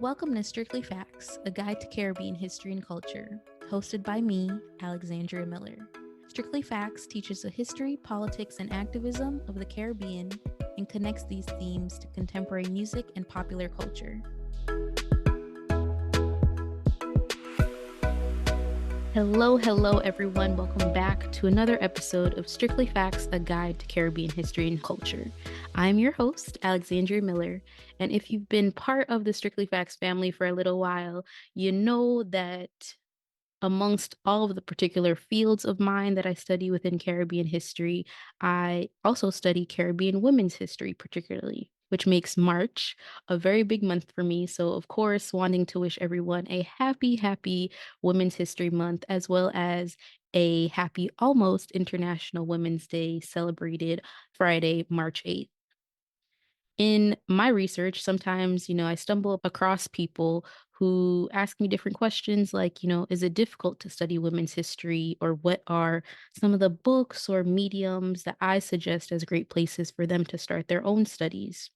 Welcome to Strictly Facts, a guide to Caribbean history and culture, hosted by me, Alexandria Miller. Strictly Facts teaches the history, politics, and activism of the Caribbean and connects these themes to contemporary music and popular culture. Hello, everyone. Welcome back to another episode of Strictly Facts, a guide to Caribbean history and culture. I'm your host, Alexandria Miller, and if you've been part of the Strictly Facts family for a little while, you know that amongst all of the particular fields of mine that I study within Caribbean history, I also study Caribbean women's history, particularly, which makes March a very big month for me. So, of course, wanting to wish everyone a happy Women's History Month, as well as a happy almost International Women's Day celebrated Friday, March 8th. In my research, sometimes, I stumble across people who ask me different questions like, is it difficult to study women's history? Or what are some of the books or mediums that I suggest as great places for them to start their own studies?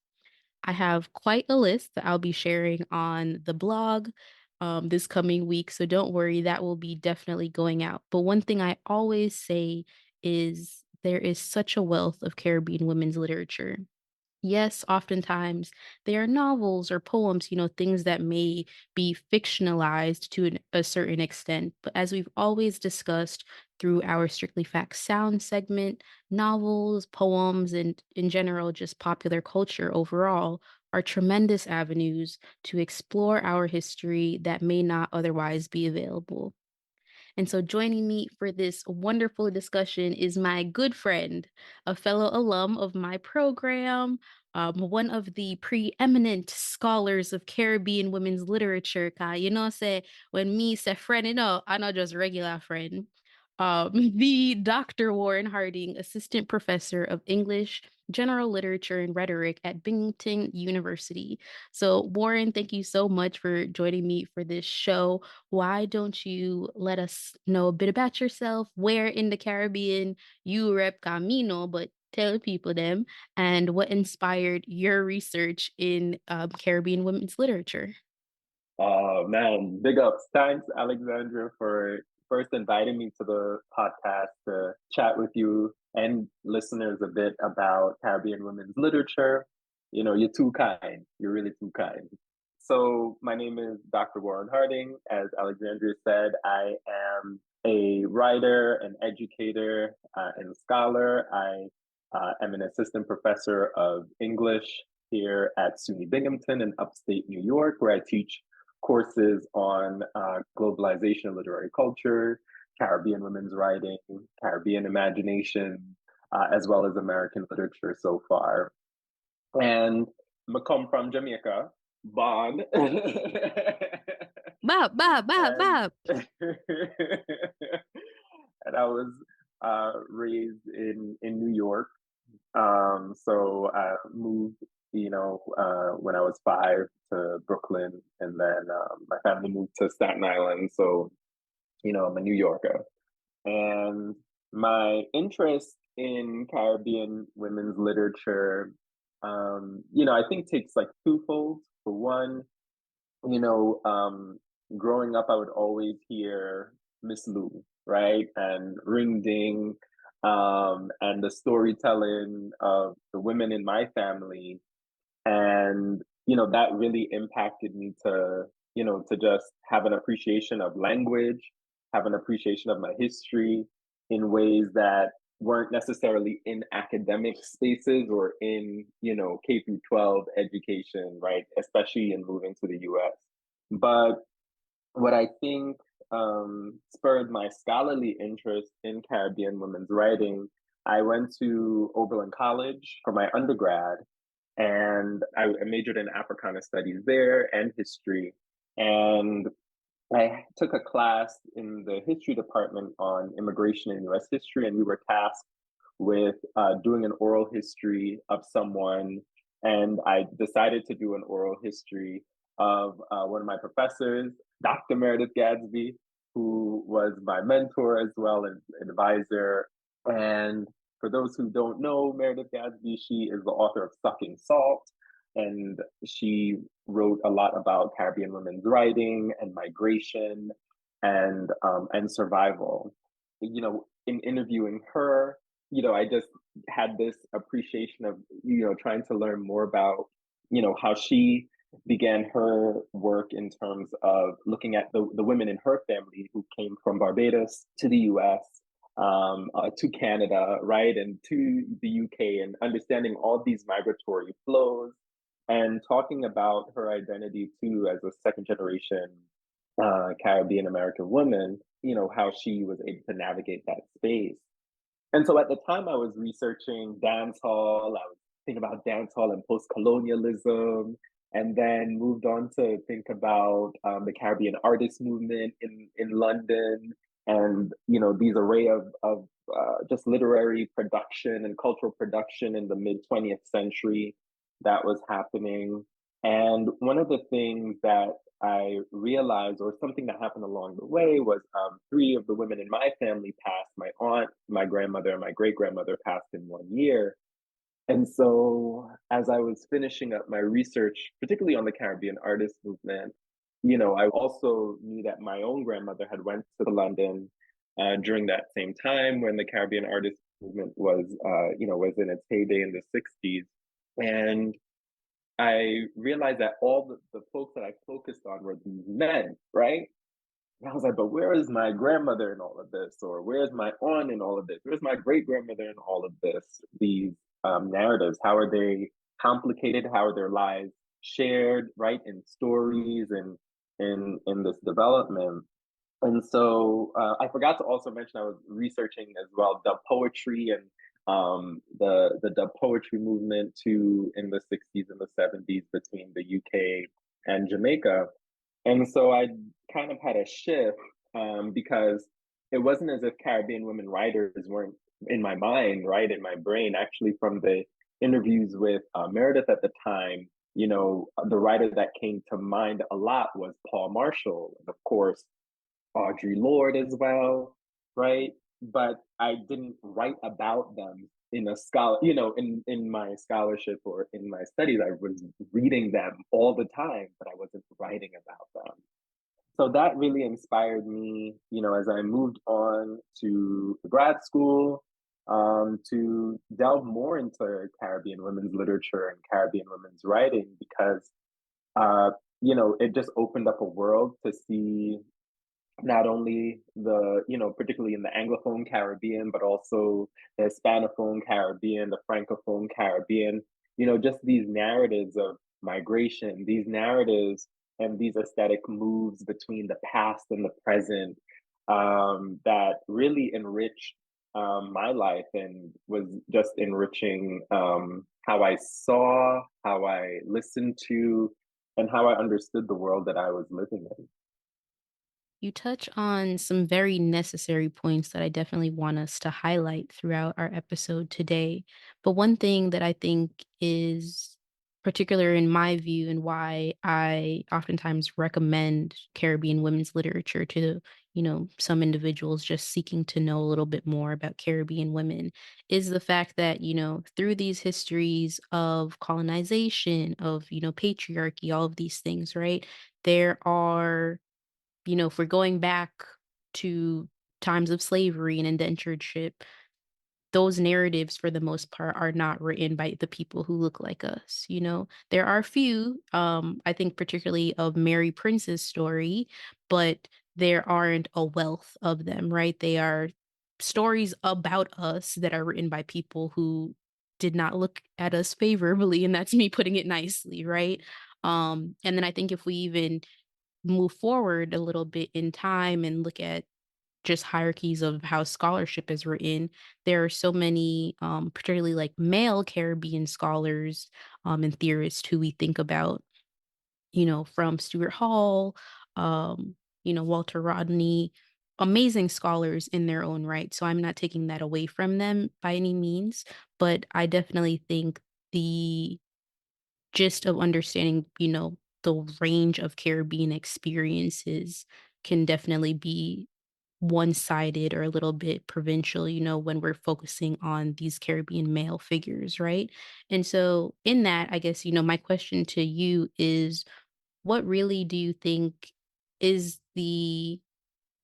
I have quite a list that I'll be sharing on the blog this coming week. So don't worry, that will be definitely going out. But one thing I always say is there is such a wealth of Caribbean women's literature. Yes, oftentimes they are novels or poems, things that may be fictionalized to a certain extent. But as we've always discussed through our Strictly Facts Sound segment, novels, poems, and in general, just popular culture overall are tremendous avenues to explore our history that may not otherwise be available. And so joining me for this wonderful discussion is my good friend, a fellow alum of my program, one of the preeminent scholars of Caribbean women's literature. Say when me say friend, I not just regular friend. The Dr. Warren Harding, Assistant Professor of English, General Literature, and Rhetoric at Binghamton University. So, Warren, thank you so much for joining me for this show. Why don't you let us know a bit about yourself, where in the Caribbean you rep Camino, but tell people them, and what inspired your research in Caribbean women's literature? Oh man, big ups. Thanks, Alexandra, for first inviting me to the podcast to chat with you and listeners a bit about Caribbean women's literature. You're too kind. You're really too kind. So, my name is Dr. Warren Harding. As Alexandria said, I am a writer, an educator, and scholar. I am an assistant professor of English here at SUNY Binghamton in upstate New York, where I teach courses on globalization and literary culture, Caribbean women's writing, Caribbean imagination, as well as American literature so far. And I come from Jamaica, born. Bob, Bob, Bob, and, Bob. and I was raised in New York. So I moved, when I was 5 to Brooklyn, and then my family moved to Staten Island. So, I'm a New Yorker. And my interest in Caribbean women's literature, I think takes like twofold. For one, you know, um, growing up, I would always hear Miss Lou, right? And Ring Ding, and the storytelling of the women in my family. And, that really impacted me to just have an appreciation of language, have an appreciation of my history in ways that weren't necessarily in academic spaces or in, K through 12 education, right? Especially in moving to the US. But what I think spurred my scholarly interest in Caribbean women's writing, I went to Oberlin College for my undergrad, and I majored in Africana studies there and history. And I took a class in the history department on immigration and US history, and we were tasked with doing an oral history of someone. And I decided to do an oral history of one of my professors, Dr. Meredith Gadsby, who was my mentor as well as advisor. And for those who don't know Meredith Gadsby, she is the author of Sucking Salt, and she wrote a lot about Caribbean women's writing and migration and survival. In interviewing her, I just had this appreciation of trying to learn more about how she began her work in terms of looking at the women in her family who came from Barbados to the US, to Canada, right, and to the UK, and understanding all these migratory flows and talking about her identity too as a second generation Caribbean American woman, how she was able to navigate that space. And so at the time I was researching dance hall, I was thinking about dance hall and post colonialism, and then moved on to think about the Caribbean artist movement in London, and these array of just literary production and cultural production in the mid 20th century that was happening. And one of the things that I realized, or something that happened along the way, was three of the women in my family passed. My aunt, my grandmother, and my great grandmother passed in 1 year. And so, as I was finishing up my research, particularly on the Caribbean artist movement, I also knew that my own grandmother had went to London during that same time when the Caribbean artist movement was in its heyday in the '60s, and I realized that all the folks that I focused on were these men, right? And I was like, but where is my grandmother in all of this? Or where's my aunt in all of this? Where's my great grandmother in all of this? These narratives, how are they complicated? How are their lives shared, right, in stories and in this development? And so I forgot to also mention I was researching as well dub poetry and the dub poetry movement too in the '60s and the '70s between the UK and Jamaica. And so I kind of had a shift because it wasn't as if Caribbean women writers weren't in my mind, right, in my brain. Actually, from the interviews with Meredith at the time, the writer that came to mind a lot was Paul Marshall, and of course Audre Lorde as well, right? But I didn't write about them in a scholar, in my scholarship or in my studies. I was reading them all the time, but I wasn't writing about them. So that really inspired me, as I moved on to grad school, to delve more into Caribbean women's literature and Caribbean women's writing because, uh, it just opened up a world to see not only particularly in the Anglophone Caribbean, but also the Hispanophone Caribbean, the Francophone Caribbean, just these narratives of migration, these narratives and these aesthetic moves between the past and the present that really enriched my life and was just enriching how I saw, how I listened to, and how I understood the world that I was living in. You touch on some very necessary points that I definitely want us to highlight throughout our episode today. But one thing that I think is particular in my view and why I oftentimes recommend Caribbean women's literature to, some individuals just seeking to know a little bit more about Caribbean women is the fact that, through these histories of colonization, of, patriarchy, all of these things, right? There are if we're going back to times of slavery and indentureship, those narratives for the most part are not written by the people who look like us. There are a few, I think particularly of Mary Prince's story, but there aren't a wealth of them, right? They are stories about us that are written by people who did not look at us favorably, and that's me putting it nicely, right? And then I think if we even move forward a little bit in time and look at just hierarchies of how scholarship is written, there are so many, particularly like male Caribbean scholars and theorists who we think about, from Stuart Hall, Walter Rodney, amazing scholars in their own right. So I'm not taking that away from them by any means, but I definitely think the gist of understanding, the range of Caribbean experiences can definitely be one-sided or a little bit provincial, when we're focusing on these Caribbean male figures, right? And so in that, I guess, my question to you is, what really do you think is the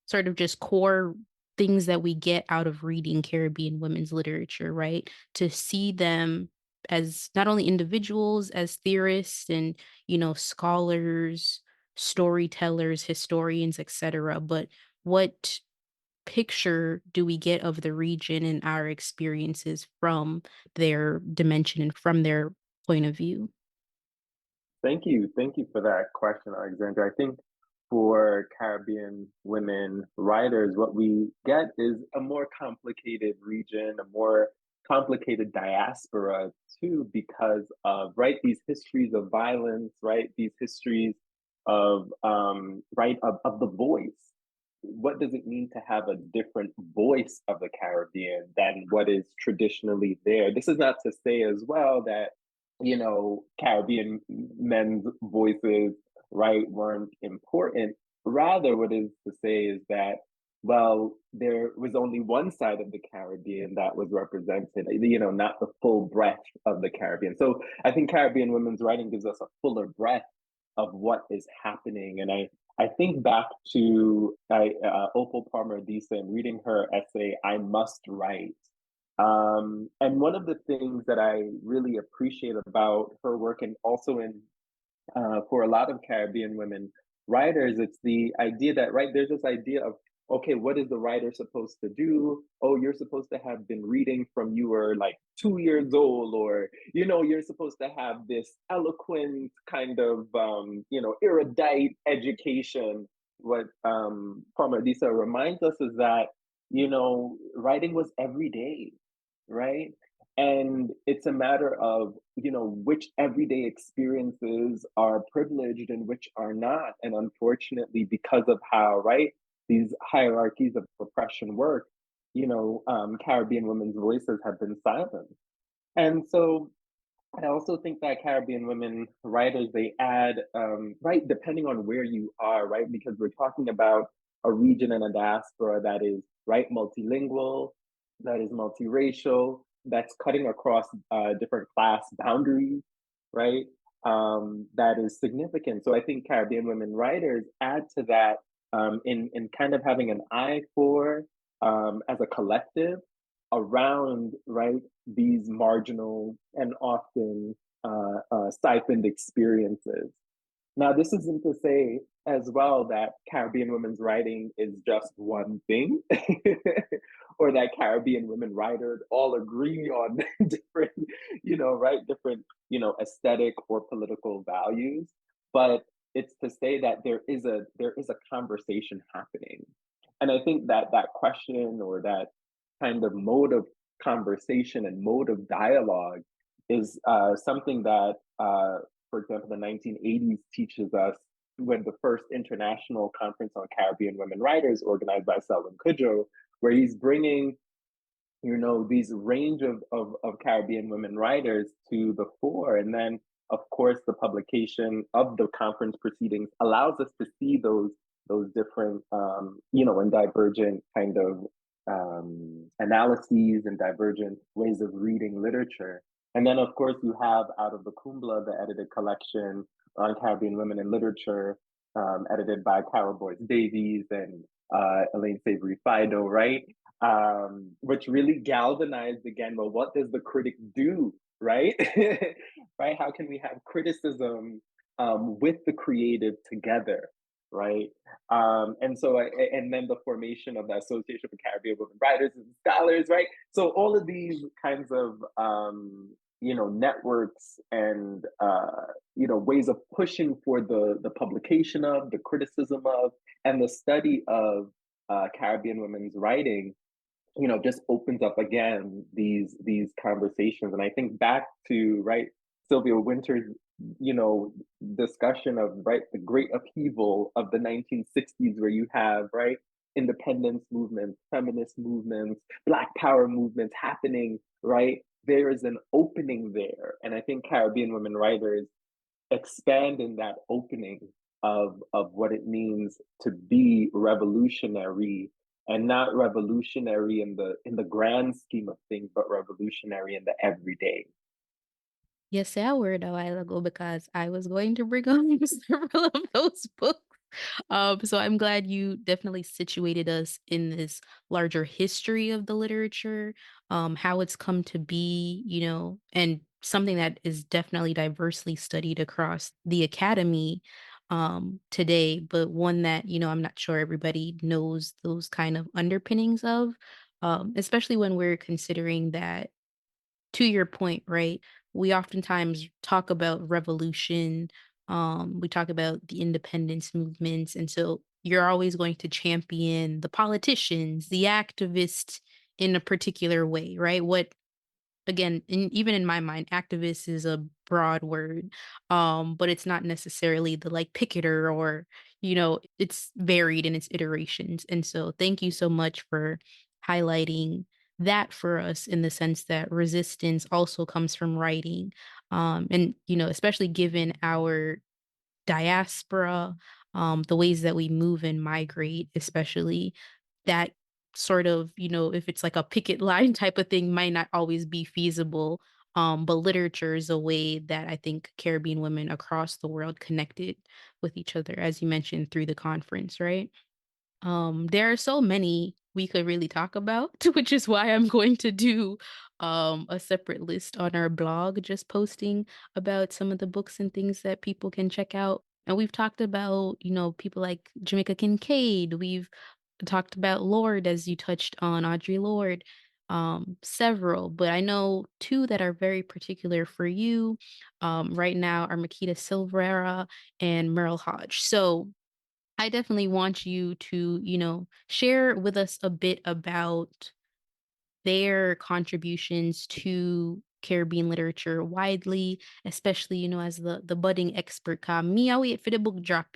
sort of just core things that we get out of reading Caribbean women's literature, right? To see them as not only individuals, as theorists and, scholars, storytellers, historians, etc., but what picture do we get of the region and our experiences from their dimension and from their point of view? Thank you. Thank you for that question, Alexandra. I think for Caribbean women writers, what we get is a more complicated region, a more complicated diaspora too, because of right these histories of violence, right these histories of right of the voice. What does it mean to have a different voice of the Caribbean than what is traditionally there? This is not to say as well that Caribbean men's voices, right, weren't important. Rather, what is to say is that, well, there was only one side of the Caribbean that was represented, not the full breadth of the Caribbean. So I think Caribbean women's writing gives us a fuller breadth of what is happening. And I think back to Opal Palmer Adisa and reading her essay, I Must Write. And one of the things that I really appreciate about her work, and also in for a lot of Caribbean women writers, it's the idea that right there's this idea of okay, what is the writer supposed to do? Oh, you're supposed to have been reading from you were like 2 years old, or you're supposed to have this eloquent kind of erudite education. What Palmer Disa reminds us is that writing was every day, right? And it's a matter of, which everyday experiences are privileged and which are not. And unfortunately, because of how, right, these hierarchies of oppression work, Caribbean women's voices have been silenced. And so I also think that Caribbean women writers, they add, right, depending on where you are, right, because we're talking about a region and a diaspora that is, right, multilingual, that is multiracial, that's cutting across different class boundaries, right, that is significant. So I think Caribbean women writers add to that in kind of having an eye for, as a collective, around, right, these marginal and often siphoned experiences. Now, this isn't to say as well that Caribbean women's writing is just one thing, or that Caribbean women writers all agree on different, right, different, aesthetic or political values. But it's to say that there is a conversation happening, and I think that that question or that kind of mode of conversation and mode of dialogue is something that, for example, the 1980s teaches us when the first international conference on Caribbean women writers organized by Selwyn Kudjoe, where he's bringing, these range of Caribbean women writers to the fore. And then, of course, the publication of the conference proceedings allows us to see those different, and divergent kind of analyses and divergent ways of reading literature. And then, of course, you have out of the Kumbla, the edited collection on Caribbean women in literature, edited by Carol Boyce Davies and Elaine Savory Fido, right? Which really galvanized again, well, what does the critic do, right? Right? How can we have criticism with the creative together, right? And then the formation of the Association for Caribbean Women Writers and Scholars, right? So all of these kinds of networks and ways of pushing for the publication of, the criticism of, and the study of Caribbean women's writing, just opens up again these conversations. And I think back to right Sylvia Wynter's discussion of right the great upheaval of the 1960s, where you have right independence movements, feminist movements, Black Power movements happening, right? There is an opening there. And I think Caribbean women writers expand in that opening of what it means to be revolutionary and not revolutionary in the grand scheme of things, but revolutionary in the everyday. You said a word a while ago because I was going to bring up several of those books. So I'm glad you definitely situated us in this larger history of the literature, how it's come to be, and something that is definitely diversely studied across the academy today, but one that, I'm not sure everybody knows those kind of underpinnings of, especially when we're considering that to your point, right? We oftentimes talk about revolution. We talk about the independence movements. And so you're always going to champion the politicians, the activists in a particular way, right? What again, even in my mind, activist is a broad word, but it's not necessarily the like picketer or, it's varied in its iterations. And so thank you so much for highlighting that for us in the sense that resistance also comes from writing. And, especially given our diaspora, the ways that we move and migrate, especially that sort of, if it's like a picket line type of thing, might not always be feasible. But literature is a way that I think Caribbean women across the world connected with each other, as you mentioned, through the conference, right? There are so many we could really talk about, which is why I'm going to do a separate list on our blog, just posting about some of the books and things that people can check out. And we've talked about, people like Jamaica Kincaid. We've talked about Lord, as you touched on, Audre Lorde, several, but I know two that are very particular for you right now are Makeda Silvera and Merle Hodge. So I definitely want you to, share with us a bit about their contributions to Caribbean literature widely, especially, as the budding expert. Me, I wait for the book drop,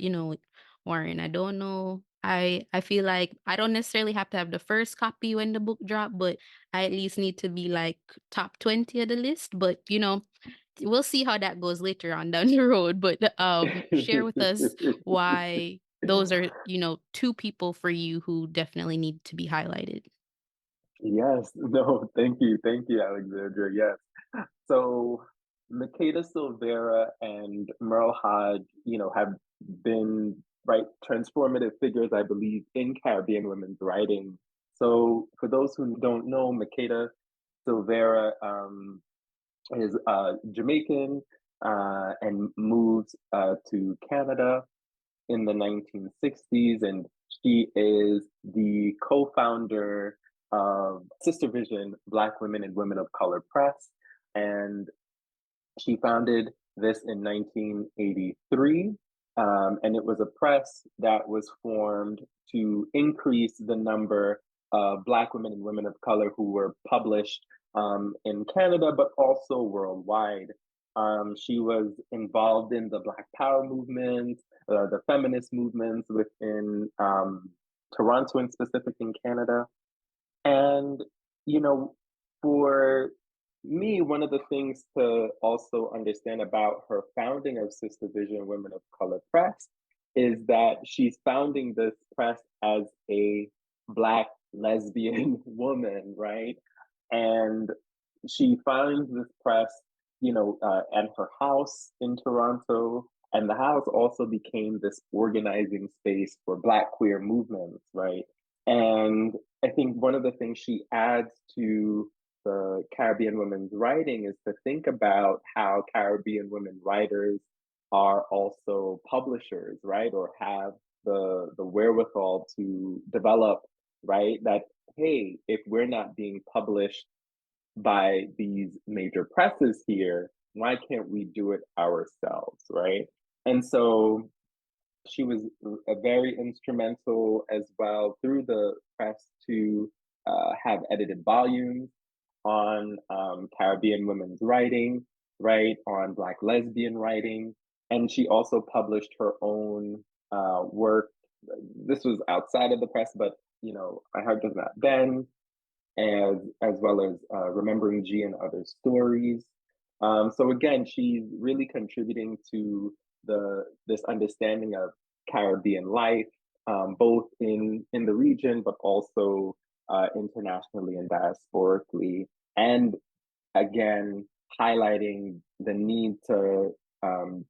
Warren. I don't know. I feel like I don't necessarily have to have the first copy when the book drop, but I at least need to be like top 20 of the list. But we'll see how that goes later on down the road. But share with us why those are, two people for you who definitely need to be highlighted. Yes, no, thank you, Alexandra. Yes. So Makeda Silvera and Merle Hodge, have been transformative figures, I believe, in Caribbean women's writing. So for those who don't know, Makeda Silvera is Jamaican and moved to Canada in the 1960s, and she is the co-founder of Sister Vision Black Women and Women of Color Press, and she founded this in 1983, and it was a press that was formed to increase the number of Black women and women of color who were published in Canada, but also worldwide. She was involved in the Black Power movement, the feminist movements within Toronto and specific in Canada. And, you know, for me, one of the things to also understand about her founding of Sister Vision Women of Color Press is that she's founding this press as a Black lesbian woman, right? And she finds this press, at her house in Toronto. And the house also became this organizing space for Black queer movements, right? And I think one of the things she adds to the Caribbean women's writing is to think about how Caribbean women writers are also publishers, right? Or have the wherewithal to develop, right? That, hey, if we're not being published by these major presses here, why can't we do it ourselves, right? And so she was a very instrumental as well through the press to have edited volumes on Caribbean women's writing, right, on Black lesbian writing. And she also published her own work. This was outside of the press, but, I Heart Does Not Bend, as well as Remembering G and Other Stories. So again, she's really contributing to this understanding of Caribbean life, both in the region, but also internationally and diasporically, and again highlighting the need um,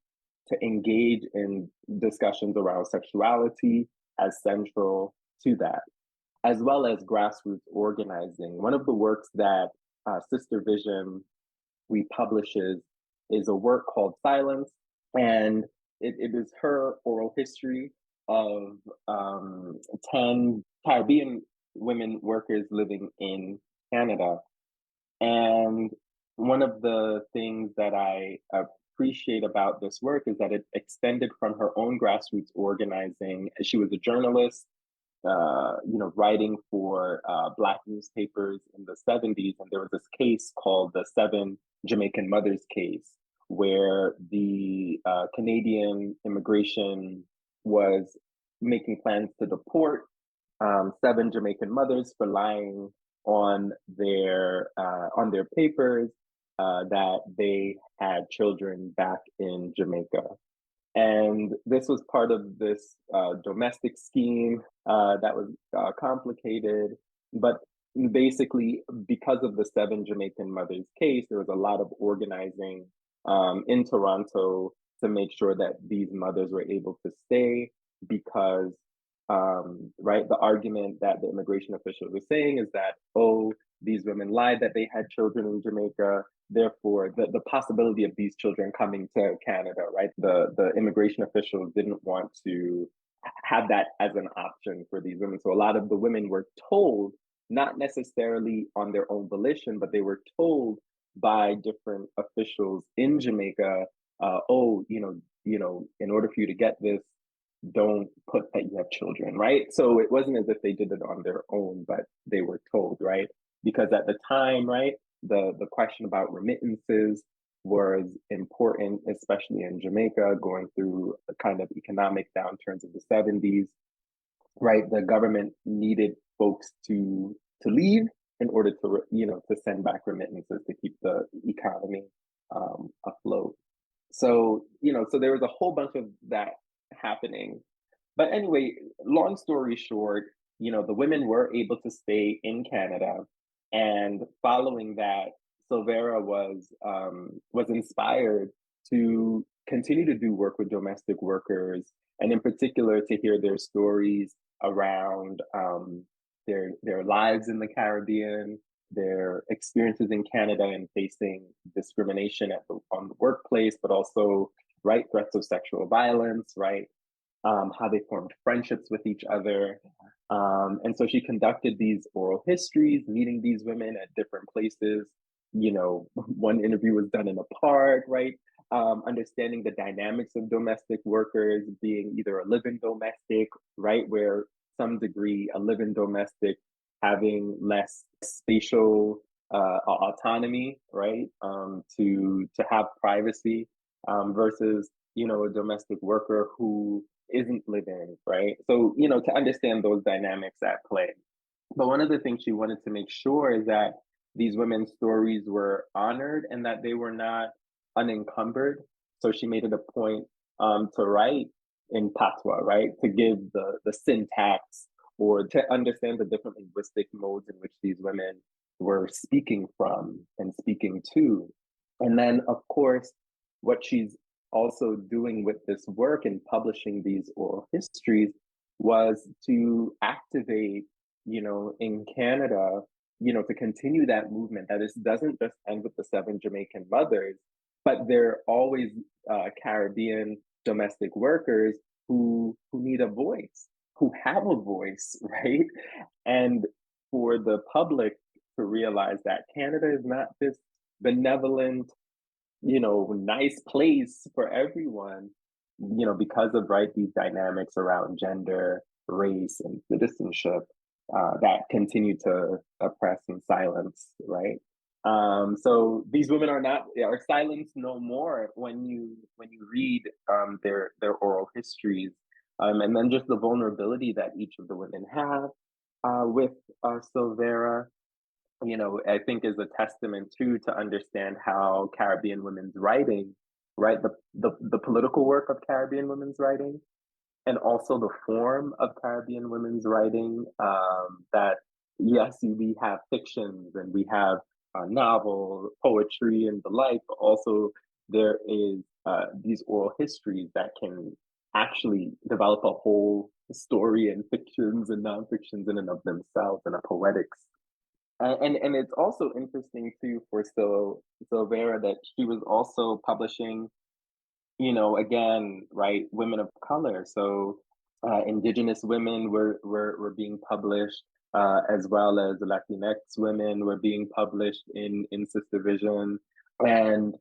to engage in discussions around sexuality as central to that, as well as grassroots organizing. One of the works that Sister Vision republishes is a work called Silence, and it is her oral history of 10 Caribbean women workers living in Canada. And one of the things that I appreciate about this work is that it extended from her own grassroots organizing. She was a journalist, writing for Black newspapers in the 70s. And there was this case called the Seven Jamaican Mothers case, where the Canadian immigration was making plans to deport seven Jamaican mothers for lying on their papers that they had children back in Jamaica. And this was part of this domestic scheme that was complicated. But basically, because of the seven Jamaican mothers case, there was a lot of organizing in Toronto to make sure that these mothers were able to stay because, right, the argument that the immigration officials were saying is that, oh, these women lied that they had children in Jamaica. Therefore, the possibility of these children coming to Canada, right? The immigration officials didn't want to have that as an option for these women. So a lot of the women were told, not necessarily on their own volition, but they were told by different officials in Jamaica, oh, in order for you to get this, don't put that you have children, right? So it wasn't as if they did it on their own, but they were told, right? Because at the time, right, the question about remittances was important, especially in Jamaica, going through the kind of economic downturns of the 70s, right? The government needed folks to leave in order to send back remittances to keep the economy afloat. So there was a whole bunch of that happening. But anyway, long story short, the women were able to stay in Canada, and following that, Silvera was inspired to continue to do work with domestic workers, and in particular to hear their stories around their lives in the Caribbean, their experiences in Canada and facing discrimination on the workplace, but also, right, threats of sexual violence, right, how they formed friendships with each other. And so she conducted these oral histories, meeting these women at different places. One interview was done in a park, right? Understanding the dynamics of domestic workers, being either a living domestic, right, where some degree a living domestic having less spatial autonomy, right, to have privacy, versus a domestic worker who isn't living, right? So to understand those dynamics at play. But one of the things she wanted to make sure is that these women's stories were honored and that they were not unencumbered. So she made it a point to write in patois, right? To give the syntax or to understand the different linguistic modes in which these women were speaking from and speaking to. And then, of course, what she's also doing with this work and publishing these oral histories was to activate, in Canada, to continue that movement that doesn't just end with the seven Jamaican mothers, but there are always Caribbean domestic workers who need a voice, who have a voice, right? And for the public to realize that Canada is not this benevolent, nice place for everyone, because of, right, these dynamics around gender, race, and citizenship that continue to oppress and silence, right? So these women are silenced no more when you read their oral histories, and then just the vulnerability that each of the women have with Silvera, I think is a testament too to understand how Caribbean women's writing, right, the political work of Caribbean women's writing and also the form of Caribbean women's writing. That yes, we have fictions and we have novel poetry and the like, but also there is these oral histories that can actually develop a whole story and fictions and non-fictions in and of themselves and a poetics. And it's also interesting too for Silvera that she was also publishing, again, right, women of color. So indigenous women were being published, as well as Latinx women were being published in Sister Vision, and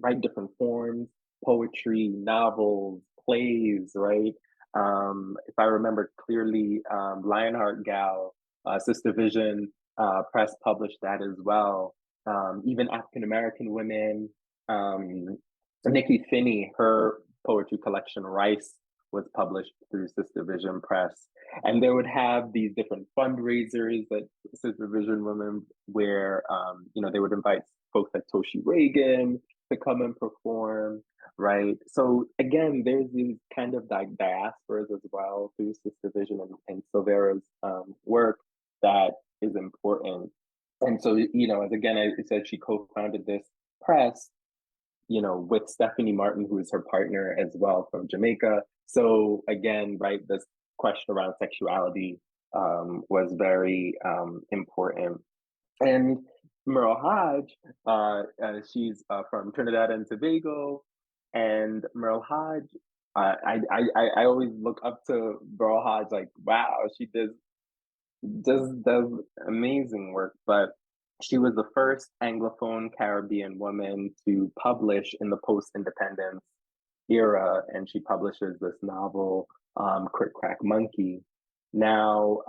right, different forms, poetry, novels, plays, right. If I remember clearly, Lionheart Gal, Sister Vision Press published that as well. Even African American women. Um, Nikki Finney, her poetry collection Rice was published through Sister Vision Press. And they would have these different fundraisers that Sister Vision Women where they would invite folks like Toshi Reagan to come and perform, right? So again, there's these kind of diasporas as well through Sister Vision and Silvera's work that is important. And so, as again, I said, she co-founded this press, with Stephanie Martin, who is her partner as well from Jamaica. So again, right, this question around sexuality was very important. And Merle Hodge, she's from Trinidad and Tobago, and Merle Hodge, I always look up to Merle Hodge like, wow, she does amazing work. But she was the first Anglophone Caribbean woman to publish in the post-independence era, and she publishes this novel, Crick Crack Monkey. Now,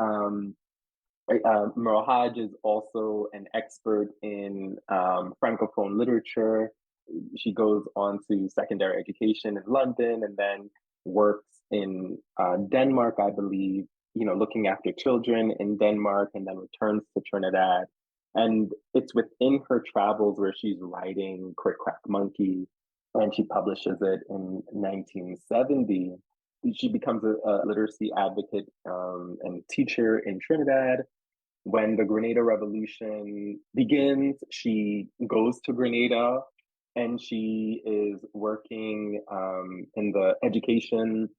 Merle Hodge is also an expert in Francophone literature. She goes on to secondary education in London and then works in Denmark, I believe, looking after children in Denmark, and then returns to Trinidad. And it's within her travels where she's writing Crick Crack Monkey, and she publishes it in 1970. She becomes a literacy advocate and teacher in Trinidad. When the Grenada Revolution begins, she goes to Grenada and she is working in the education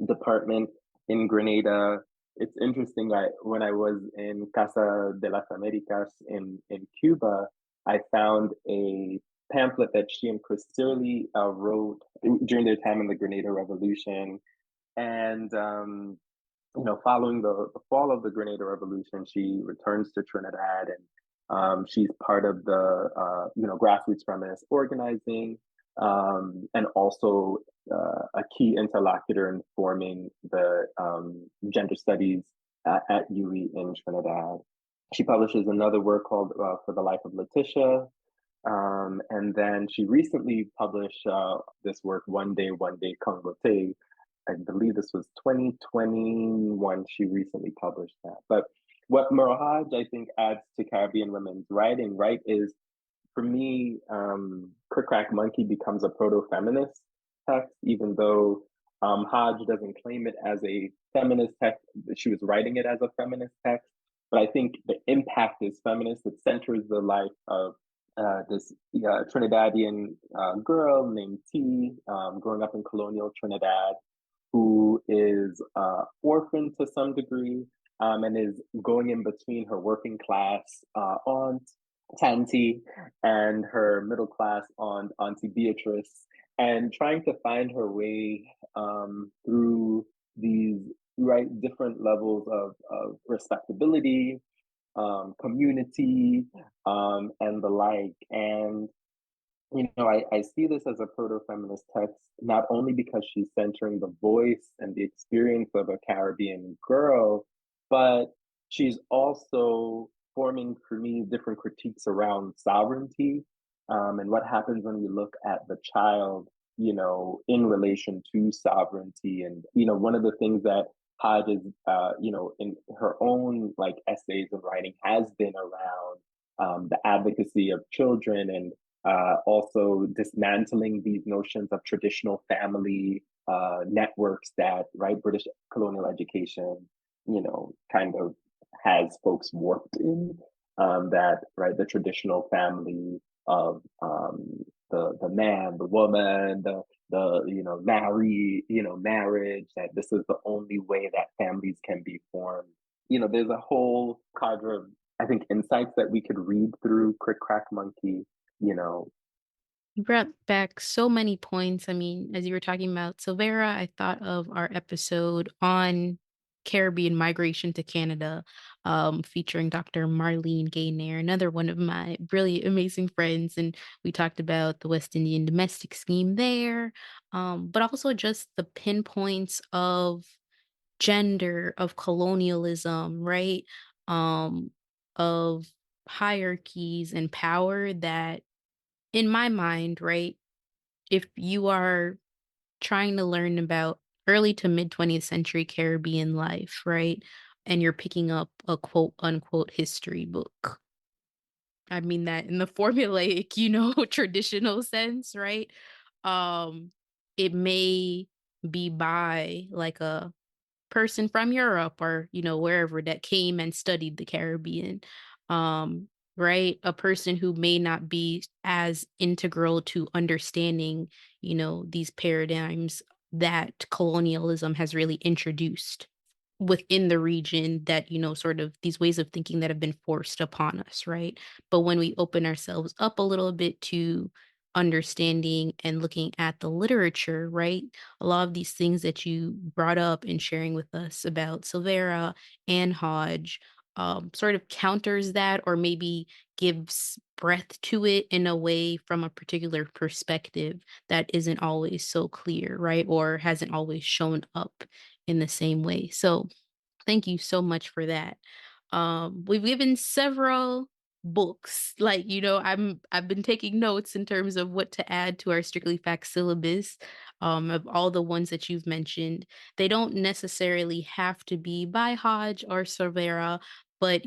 department in Grenada. It's interesting. When I was in Casa de las Americas in Cuba, I found a pamphlet that she and Chris Searle wrote during their time in the Grenada Revolution. And following the fall of the Grenada Revolution, she returns to Trinidad, and she's part of the grassroots feminist organizing, and also a key interlocutor in forming the gender studies at UWI in Trinidad. She publishes another work called For the Life of Letitia. And then she recently published this work, One Day, Congote. I believe this was 2021. She recently published that. But what Merle Hodge, I think, adds to Caribbean women's writing, right, is for me, Crick Crack Monkey becomes a proto-feminist text, even though Hodge doesn't claim it as a feminist text. She was writing it as a feminist text. But I think the impact is feminist. It centers the life of this Trinidadian girl named T, growing up in colonial Trinidad, who is orphaned to some degree, and is going in between her working class aunt, Tanti, and her middle class aunt, Auntie Beatrice, and trying to find her way through these different levels of respectability, community, and the like. And I see this as a proto-feminist text, not only because she's centering the voice and the experience of a Caribbean girl, but she's also forming for me different critiques around sovereignty, and what happens when we look at the child, in relation to sovereignty. And, one of the things that Hodge is, in her own like essays and writing has been around the advocacy of children, and also dismantling these notions of traditional family, networks that, right, British colonial education, kind of has folks warped in, that, right, the traditional family of the man, the woman, marriage, that this is the only way that families can be formed. There's a whole cadre of, I think, insights that we could read through Crick Crack Monkey, you know. You brought back so many points. I mean, as you were talking about Silvera, I thought of our episode on Caribbean migration to Canada, featuring Dr. Marlene Gaynaire, another one of my really amazing friends. And we talked about the West Indian domestic scheme there, but also just the pinpoints of gender, of colonialism, right? Of hierarchies and power that, in my mind, right, if you are trying to learn about early to mid 20th century Caribbean life, right, and you're picking up a quote unquote history book, I mean that in the formulaic, traditional sense, right? Um, it may be by like a person from Europe or, wherever that came and studied the Caribbean. Um, right? A person who may not be as integral to understanding, these paradigms that colonialism has really introduced within the region, that, sort of these ways of thinking that have been forced upon us, right? But when we open ourselves up a little bit to understanding and looking at the literature, right? A lot of these things that you brought up and sharing with us about Silvera and Hodge, sort of counters that, or maybe gives breath to it in a way from a particular perspective that isn't always so clear, right? Or hasn't always shown up in the same way. So thank you so much for that. We've given several books. Like, I've been taking notes in terms of what to add to our Strictly Facts syllabus, of all the ones that you've mentioned. They don't necessarily have to be by Hodge or Cervera, but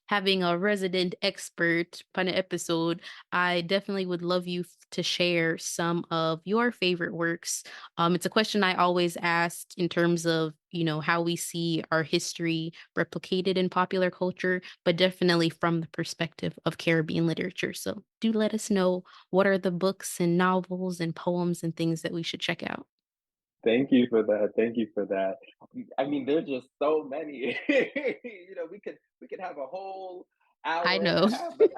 having a resident expert on an episode, I definitely would love you to share some of your favorite works. It's a question I always ask in terms of, how we see our history replicated in popular culture, but definitely from the perspective of Caribbean literature. So do let us know, what are the books and novels and poems and things that we should check out. Thank you for that. Thank you for that. I mean, there's just so many. We could have a whole I hour and a know. half, but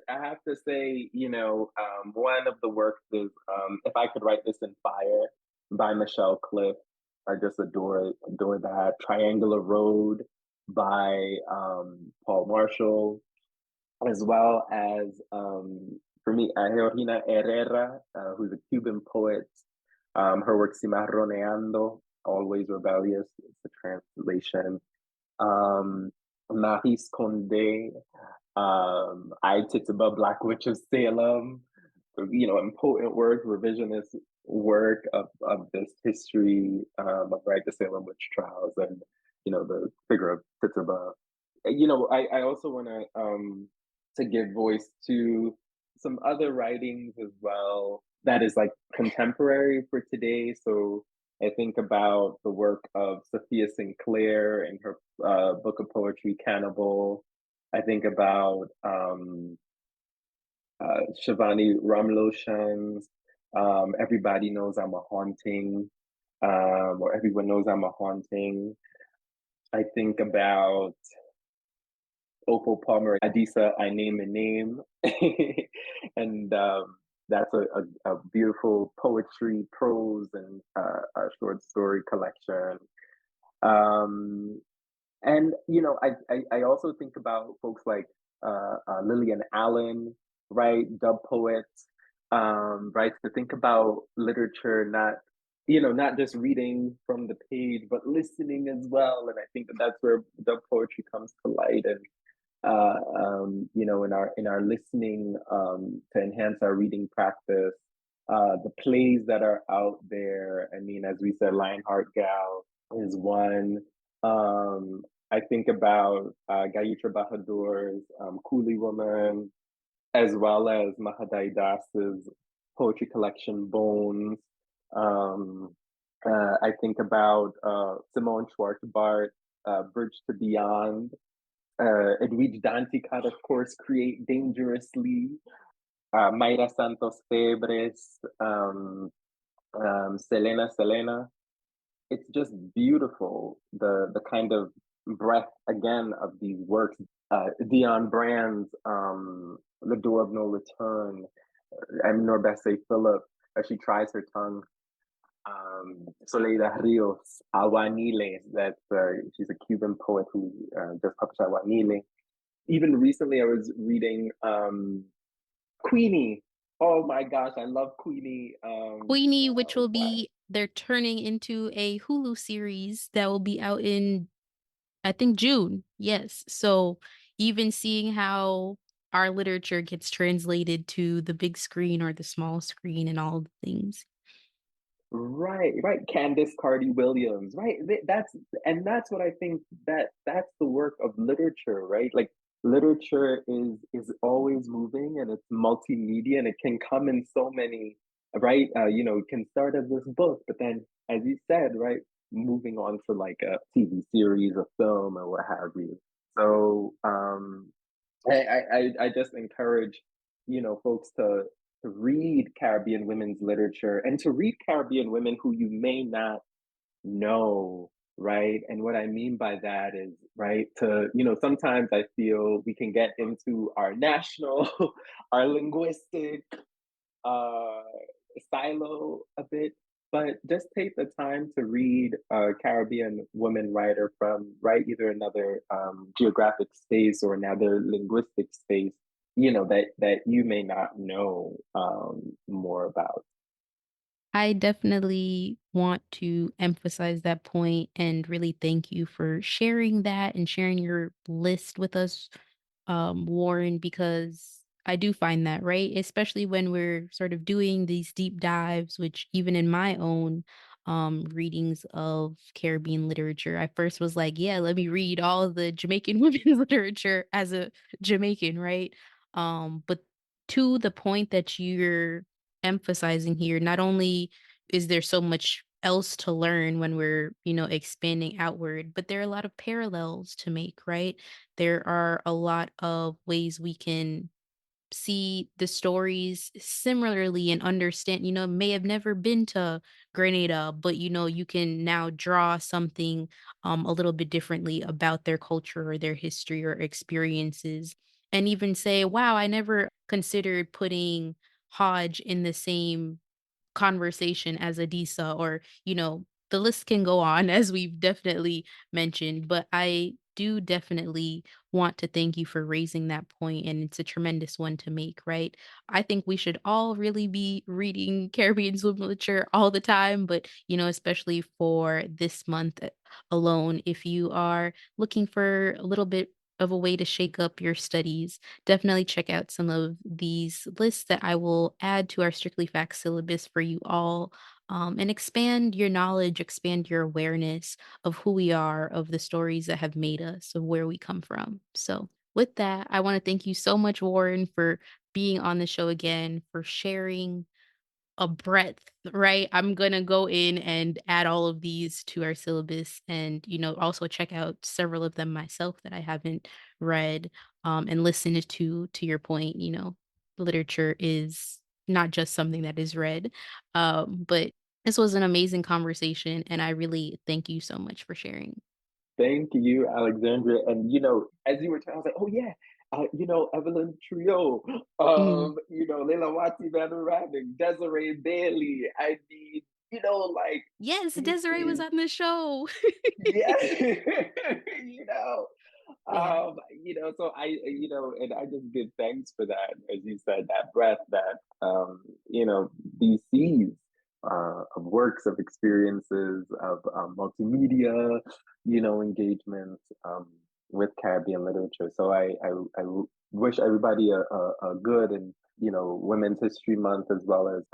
I have to say, one of the works is, If I Could Write This in Fire by Michelle Cliff. I just adore that. Triangular Road by Paul Marshall, as well as, for me, Georgina Herrera, who's a Cuban poet. Her work Cimarroneando, Always Rebellious, is the translation. Um, Maris Conde, I Tituba, Black Witch of Salem, important work, revisionist work of this history, of, right, the Salem witch trials, and the figure of Tituba. I also want to give voice to some other writings as well that is like contemporary for today. So I think about the work of Sophia Sinclair and her book of poetry, Cannibal. I think about Shivani Ramloshan's Everybody Knows I'm a Haunting, or Everyone Knows I'm a Haunting. I think about Opal Palmer, Adisa, I Name a Name. And that's a beautiful poetry, prose, and a short story collection. Um, and I also think about folks like Lillian Allen, right, dub poets, right, to think about literature, not just reading from the page, but listening as well. And I think that's where dub poetry comes to light. And in our listening, to enhance our reading practice. The plays that are out there. I mean, as we said, Lionheart Gal is one. I think about Gayutra Bahadur's Coolie Woman, as well as Mahadai Das's poetry collection Bones. I think about Simone Schwartz-Bart, Bridge to Beyond, Edwidge Danticat, of course, Create Dangerously, Mayra Santos Febres, Selena. It's just beautiful, the kind of breadth again of these works. Dion Brand's The Door of No Return, and Norbese Phillip, as she tries her tongue. Soledad Rios, Aguanile, she's a Cuban poet who just published Aguanile. Even recently, I was reading Queenie. Oh my gosh, I love Queenie. Queenie, which will be they're turning into a Hulu series that will be out in I think June. Yes. So even seeing how our literature gets translated to the big screen or the small screen and all the things. Right. Candace Cardi Williams, right? That's what I think, that's the work of literature, right? Like literature is always moving, and it's multimedia, and it can come in so many, right? It can start as this book, but then, as you said, right, moving on to like a TV series, a film, or what have you. So I just encourage, folks to read Caribbean women's literature, and to read Caribbean women who you may not know, right? And what I mean by that is, right, sometimes I feel we can get into our national, our linguistic uh, silo a bit, but just take the time to read a Caribbean woman writer from, right, either another geographic space or another linguistic space, that you may not know more about. I definitely want to emphasize that point and really thank you for sharing that and sharing your list with us, Warren, because I do find that, right? Especially when we're sort of doing these deep dives, which even in my own readings of Caribbean literature, I first was like, yeah, let me read all of the Jamaican women's literature as a Jamaican, right? But to the point that you're emphasizing here, not only is there so much else to learn when we're, expanding outward, but there are a lot of parallels to make, right? There are a lot of ways we can see the stories similarly and understand, may have never been to Grenada, but you can now draw something a little bit differently about their culture or their history or experiences. And even say, wow, I never considered putting Hodge in the same conversation as Adisa or, the list can go on as we've definitely mentioned, but I do definitely want to thank you for raising that point and it's a tremendous one to make, right? I think we should all really be reading Caribbean swim literature all the time, but especially for this month alone, if you are looking for a little bit of a way to shake up your studies, definitely check out some of these lists that I will add to our Strictly Facts syllabus for you all, and expand your knowledge, expand your awareness of who we are, of the stories that have made us, of where we come from. So, with that, I want to thank you so much, Warren, for being on the show again, for sharing a breadth, right? I'm gonna go in and add all of these to our syllabus and, also check out several of them myself that I haven't read, and listened to your point, literature is not just something that is read. But this was an amazing conversation and I really thank you so much for sharing. Thank you, Alexandria. And as you were talking, I was like, oh yeah, Evelyn Trio, Mm. Leila Wati Vanderrading, Desiree Bailey. I mean, like Yes, this Desiree was is, on the show. yeah, you know, Yeah. so and I just give thanks for that, as you said, that breath, that these seas of works, of experiences, of multimedia, engagements with Caribbean literature. So I wish everybody a good and Women's History Month, as well as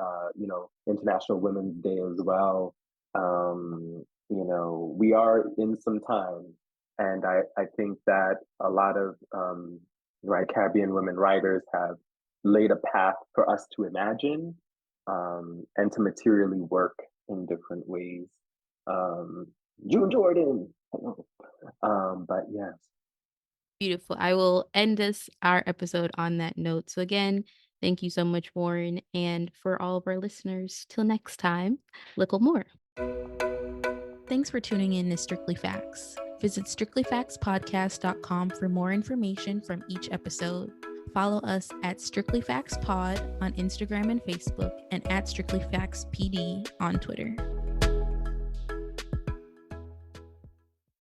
International Women's Day as well. We are in some time, and I think that a lot of right, Caribbean women writers have laid a path for us to imagine, and to materially work in different ways. June Jordan. But yes. Beautiful. I will end our episode on that note. So again, thank you so much, Warren. And for all of our listeners, till next time, little more. Thanks for tuning in to Strictly Facts. Visit strictlyfactspodcast.com for more information from each episode. Follow us at Strictly Facts Pod on Instagram and Facebook, and at Strictly Facts PD on Twitter.